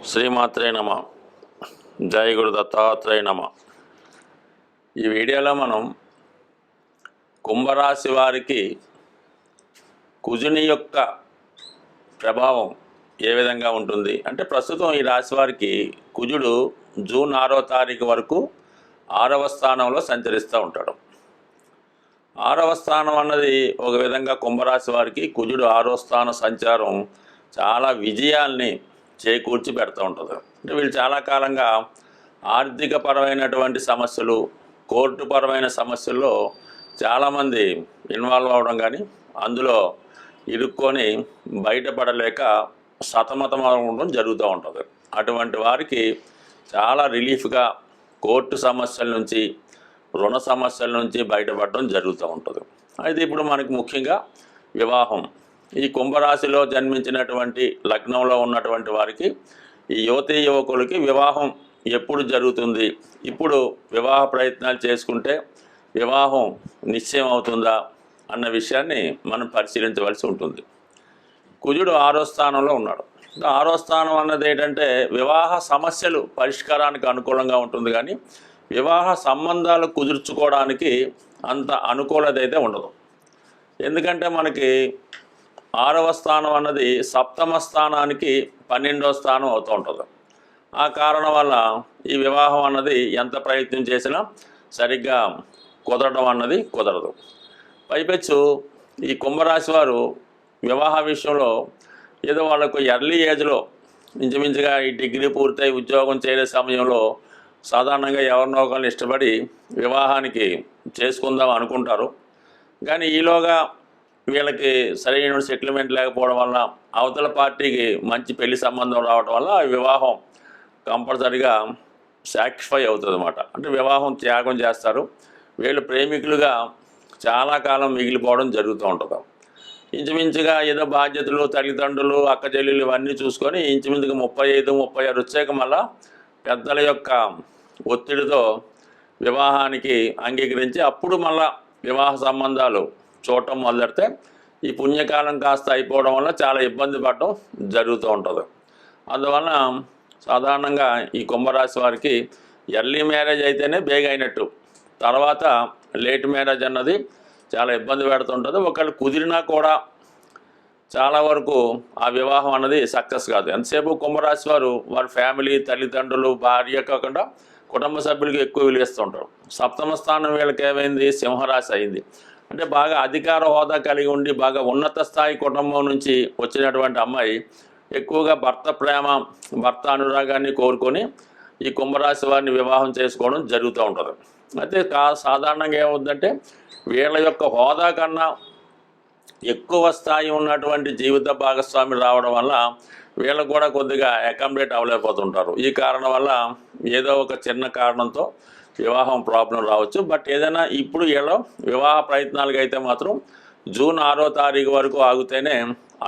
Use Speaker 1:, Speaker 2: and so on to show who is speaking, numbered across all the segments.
Speaker 1: శ్రీమాత్రే నమ. జై గురు దత్తాత్రేయ నమ. ఈ వీడియోలో మనం కుంభరాశి వారికి కుజుని యొక్క ప్రభావం ఏ విధంగా ఉంటుంది అంటే, ప్రస్తుతం ఈ రాశి వారికి కుజుడు జూన్ 6వ తారీఖు వరకు 6వ స్థానంలో సంచరిస్తూ ఉంటాడు. 6వ స్థానం అన్నది ఒక విధంగా కుంభరాశి వారికి కుజుడు 6వ స్థాన సంచారం చాలా విజయాల్ని చేకూర్చి పెడుతూ ఉంటుంది. అంటే వీళ్ళు చాలా కాలంగా ఆర్థిక పరమైనటువంటి సమస్యలు, కోర్టు పరమైన సమస్యల్లో చాలామంది ఇన్వాల్వ్ అవ్వడం కానీ అందులో ఇరుక్కొని బయటపడలేక సతమతం అవ్వడం జరుగుతూ ఉంటుంది. అటువంటి వారికి చాలా రిలీఫ్గా కోర్టు సమస్యల నుంచి, రుణ సమస్యల నుంచి బయటపడడం జరుగుతూ ఉంటుంది. అయితే ఇప్పుడు మనకి ముఖ్యంగా వివాహం, ఈ కుంభరాశిలో జన్మించినటువంటి లగ్నంలో ఉన్నటువంటి వారికి, ఈ యువతీ యువకులకి వివాహం ఎప్పుడు జరుగుతుంది, ఇప్పుడు వివాహ ప్రయత్నాలు చేసుకుంటే వివాహం నిశ్చయం అవుతుందా అన్న విషయాన్ని మనం పరిశీలించవలసి ఉంటుంది. కుజుడు 6వ స్థానంలో ఉన్నాడు. 6వ స్థానం అన్నది ఏంటంటే వివాహ సమస్యలు పరిష్కారానికి అనుకూలంగా ఉంటుంది, కానీ వివాహ సంబంధాలు కుదుర్చుకోవడానికి అంత అనుకూలత అయితే ఉండదు. ఎందుకంటే మనకి 6వ స్థానం అన్నది సప్తమ స్థానానికి 12వ స్థానం అవుతూ ఉంటుంది. ఆ కారణం వల్ల ఈ వివాహం అన్నది ఎంత ప్రయత్నం చేసినా సరిగ్గా కుదరడం అన్నది కుదరదు. పైపెచ్చు ఈ కుంభరాశి వారు వివాహ విషయంలో ఏదో వాళ్ళకు ఎర్లీ ఏజ్లో ఇంచుమించుగా ఈ డిగ్రీ పూర్తయి ఉద్యోగం చేరే సమయంలో సాధారణంగా ఎవరినో ఒకరిని ఇష్టపడి వివాహానికి చేసుకుందాం అనుకుంటారు. కానీ ఈలోగా వీళ్ళకి సరైన సెటిల్మెంట్ లేకపోవడం వల్ల, అవతల పార్టీకి మంచి పెళ్లి సంబంధం రావడం వల్ల వివాహం కంపల్సరిగా సాక్రిఫై అవుతుంది అన్నమాట. అంటే వివాహం త్యాగం చేస్తారు. వీళ్ళు ప్రేమికులుగా చాలా కాలం మిగిలిపోవడం జరుగుతూ ఉంటుంది. ఇంచుమించుగా ఏదో బాధ్యతలు, తల్లిదండ్రులు, అక్క చెల్లెలు ఇవన్నీ చూసుకొని ఇంచుమించుగా 35, 36 వచ్చాక మళ్ళా పెద్దల యొక్క ఒత్తిడితో వివాహానికి అంగీకరించి అప్పుడు మళ్ళా వివాహ సంబంధాలు చూడటం మొదలెడితే ఈ పుణ్యకాలం కాస్త అయిపోవడం వల్ల చాలా ఇబ్బంది పడటం జరుగుతూ ఉంటుంది. అందువలన సాధారణంగా ఈ కుంభరాశి వారికి ఎర్లీ మ్యారేజ్ అయితేనే బేగ అయినట్టు, తర్వాత లేట్ మ్యారేజ్ అన్నది చాలా ఇబ్బంది పెడుతుంటుంది. ఒకవేళ కుదిరినా కూడా చాలా వరకు ఆ వివాహం అన్నది సక్సెస్ కాదు. ఎంతసేపు కుంభరాశి వారు వారి ఫ్యామిలీ, తల్లిదండ్రులు, భార్య కాకుండా కుటుంబ సభ్యులకి ఎక్కువ విలువిస్తూ ఉంటారు. సప్తమ స్థానం వీళ్ళకి ఏమైంది, సింహరాశి అయింది. అంటే బాగా అధికార హోదా కలిగి ఉండి బాగా ఉన్నత స్థాయి కుటుంబం నుంచి వచ్చినటువంటి అమ్మాయి ఎక్కువగా భర్త ప్రేమ, భర్త అనురాగాన్ని కోరుకొని ఈ కుంభరాశి వారిని వివాహం చేసుకోవడం జరుగుతూ ఉంటుంది. అయితే సాధారణంగా ఏమవుతుందంటే వీళ్ళ యొక్క హోదా కన్నా ఎక్కువ స్థాయి ఉన్నటువంటి జీవిత భాగస్వామి రావడం వల్ల వీళ్ళకు కూడా కొద్దిగా అకామిడేట్ అవ్వలేకపోతుంటారు. ఈ కారణం వల్ల ఏదో ఒక చిన్న కారణంతో వివాహం ప్రాబ్లం రావచ్చు. బట్ ఏదైనా ఇప్పుడు వీళ్ళు వివాహ ప్రయత్నాలకు అయితే మాత్రం జూన్ 6వ తారీఖు వరకు ఆగితేనే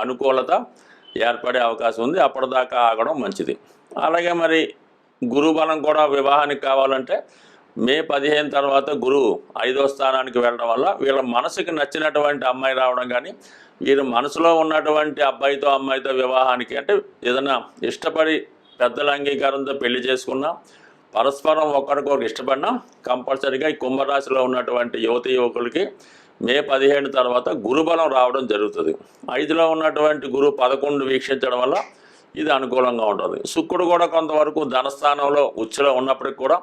Speaker 1: అనుకూలత ఏర్పడే అవకాశం ఉంది. అప్పటిదాకా ఆగడం మంచిది. అలాగే మరి గురువు బలం కూడా వివాహానికి కావాలంటే మే 15 తర్వాత గురువు 5వ స్థానానికి వెళ్ళడం వల్ల వీళ్ళ మనసుకి నచ్చినటువంటి అమ్మాయి రావడం కానీ, వీరు మనసులో ఉన్నటువంటి అబ్బాయితో అమ్మాయితో వివాహానికి అంటే ఏదైనా ఇష్టపడి పెద్దల అంగీకారంతో పెళ్లి చేసుకున్నా, పరస్పరం ఒకరికొకరు ఇష్టపడినా కంపల్సరీగా ఈ కుంభరాశిలో ఉన్నటువంటి యువతి యువకులకి మే 15 తర్వాత గురుబలం రావడం జరుగుతుంది. 5లో ఉన్నటువంటి గురువు 11 వీక్షించడం వల్ల ఇది అనుకూలంగా ఉంటుంది. శుక్రుడు కూడా కొంతవరకు ధనస్థానంలో ఉచ్చులో ఉన్నప్పటికి కూడా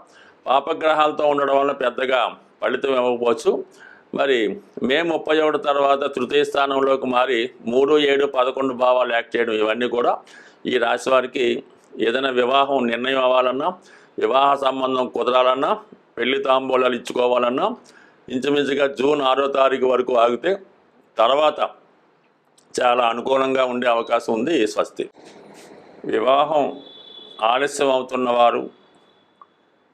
Speaker 1: పాపగ్రహాలతో ఉండడం వల్ల పెద్దగా ఫలితం ఇవ్వకపోవచ్చు. మరి మే 31 తర్వాత తృతీయ స్థానంలోకి మారి 3, 7, 11 భావాలు యాక్ట్ చేయడం, ఇవన్నీ కూడా ఈ రాశి వారికి ఏదైనా వివాహం నిర్ణయం అవ్వాలన్నా, వివాహ సంబంధం కుదరాలన్నా, పెళ్లి తాంబూలాలు ఇచ్చుకోవాలన్నా ఇంచుమించుగా జూన్ 6వ తారీఖు వరకు ఆగితే తర్వాత చాలా అనుకూలంగా ఉండే అవకాశం ఉంది. స్వస్తి. వివాహం ఆలస్యం అవుతున్నవారు,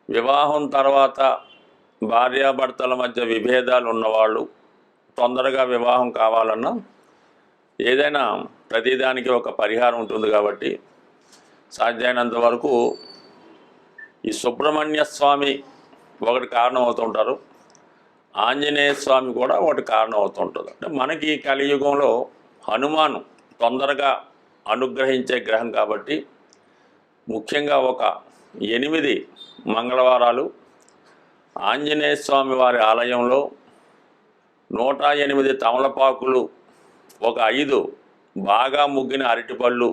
Speaker 1: వివాహం తర్వాత భార్యాభర్తల మధ్య విభేదాలు ఉన్నవాళ్ళు, తొందరగా వివాహం కావాలన్నా ఏదైనా ప్రతిదానికి ఒక పరిహారం ఉంటుంది కాబట్టి సాధ్యమైనంత వరకు ఈ సుబ్రహ్మణ్య స్వామి ఒకటి కారణం అవుతుంటారు, ఆంజనేయ స్వామి కూడా ఒకటి కారణం అవుతుంటుంది. అంటే మనకి కలియుగంలో హనుమాను తొందరగా అనుగ్రహించే గ్రహం కాబట్టి ముఖ్యంగా ఒక 8 మంగళవారాలు ఆంజనేయ స్వామి వారి ఆలయంలో 108 తమలపాకులు, ఒక 5 బాగా ముగ్గిన అరటిపళ్ళు,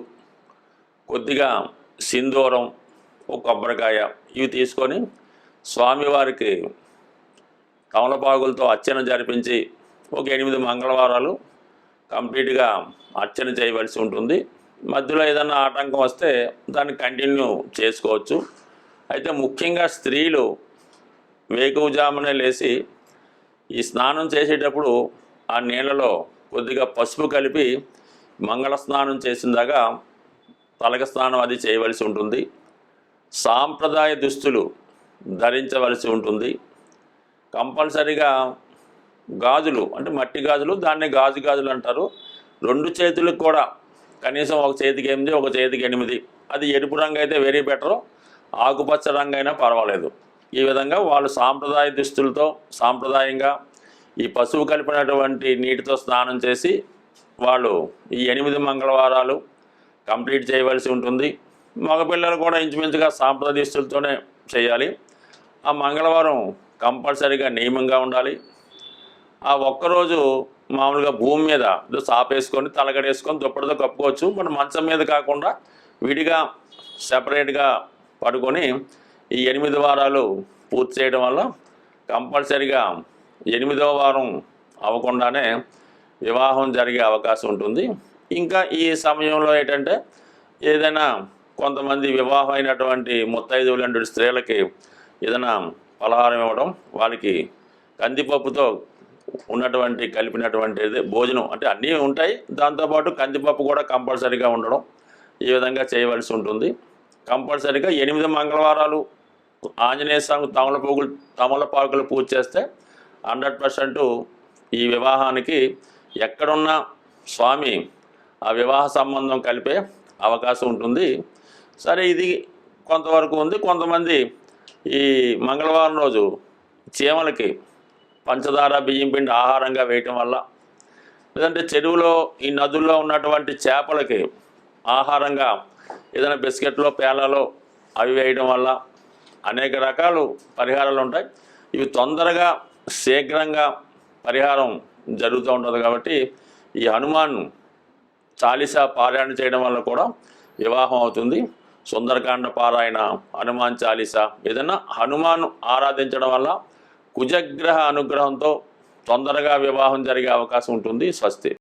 Speaker 1: కొద్దిగా సింధూరం, ఒక కొబ్బరికాయ ఇవి తీసుకొని స్వామివారికి తమలపాకులతో అర్చన జరిపించి ఒక 8 మంగళవారాలు కంప్లీట్గా అర్చన చేయవలసి ఉంటుంది. మధ్యలో ఏదైనా ఆటంకం వస్తే దాన్ని కంటిన్యూ చేసుకోవచ్చు. అయితే ముఖ్యంగా స్త్రీలు వేకువజామునే లేచి ఈ స్నానం చేసేటప్పుడు ఆ నీళ్ళలో కొద్దిగా పసుపు కలిపి మంగళ స్నానం చేసిందాకా తలక స్నానం అది చేయవలసి ఉంటుంది. సాంప్రదాయ దుస్తులు ధరించవలసి ఉంటుంది. కంపల్సరిగా గాజులు అంటే మట్టి గాజులు, దాన్ని గాజులు అంటారు. 2 చేతులకు కూడా కనీసం ఒక చేతికి 8, ఒక చేతికి 8, అది ఎరుపు రంగు అయితే వెరీ బెటర్, ఆకుపచ్చ రంగు అయినా పర్వాలేదు. ఈ విధంగా వాళ్ళు సాంప్రదాయ దుస్తులతో సాంప్రదాయంగా ఈ పసుపు కలిపినటువంటి నీటితో స్నానం చేసి వాళ్ళు ఈ 8 మంగళవారాలు కంప్లీట్ చేయవలసి ఉంటుంది. మగపిల్లలు కూడా ఇంచుమించుగా సాంప్రదాయ దుస్తులతోనే చేయాలి. ఆ మంగళవారం కంపల్సరీగా నియమంగా ఉండాలి. ఆ ఒక్కరోజు మామూలుగా భూమి మీద సాపేసుకొని తలగడేసుకొని దుప్పటితో కప్పుకోవచ్చు. మన మంచం మీద కాకుండా విడిగా సెపరేట్గా పడుకొని ఈ 8 వారాలు పూర్తి చేయడం వల్ల కంపల్సరీగా 8వ వారం అవ్వకుండానే వివాహం జరిగే అవకాశం ఉంటుంది. ఇంకా ఈ సమయంలో ఏంటంటే ఏదైనా కొంతమంది వివాహం అయినటువంటి ముత్తైదువులంటి స్త్రీలకి ఏదైనా పలహారం ఇవ్వడం, వాళ్ళకి కందిపప్పుతో ఉన్నటువంటి కలిపినటువంటి భోజనం అంటే అన్నీ ఉంటాయి, దాంతోపాటు కందిపప్పు కూడా కంపల్సరీగా ఉండడం, ఈ విధంగా చేయవలసి ఉంటుంది. కంపల్సరీగా 8 మంగళవారాలు ఆంజనేయ స్వామి తమలపాకులు పూజ చేస్తే 100% ఈ వివాహానికి ఎక్కడున్నా స్వామి ఆ వివాహ సంబంధం కలిపే అవకాశం ఉంటుంది. సరే, ఇది కొంతవరకు ఉంది. కొంతమంది ఈ మంగళవారం రోజు చీమలకి పంచదార బియ్యం పిండి ఆహారంగా వేయటం వల్ల, లేదంటే చెరువులో ఈ నదుల్లో ఉన్నటువంటి చేపలకి ఆహారంగా ఏదైనా బిస్కెట్లో పేలాలో అవి వేయడం వల్ల అనేక రకాలు పరిహారాలు ఉంటాయి. ఇవి తొందరగా శీఘ్రంగా పరిహారం జరుగుతూ ఉంటుంది. కాబట్టి ఈ హనుమాన్ చాలీసా పారాయణ చేయడం వల్ల కూడా వివాహం అవుతుంది. సుందరకాండ పారాయణ, హనుమాన్ చాలీసా, ఏదైనా హనుమాన్ ఆరాధించడం వల్ల కుజగ్రహ అనుగ్రహంతో తొందరగా వివాహం జరిగే అవకాశం ఉంటుంది. స్వస్తి.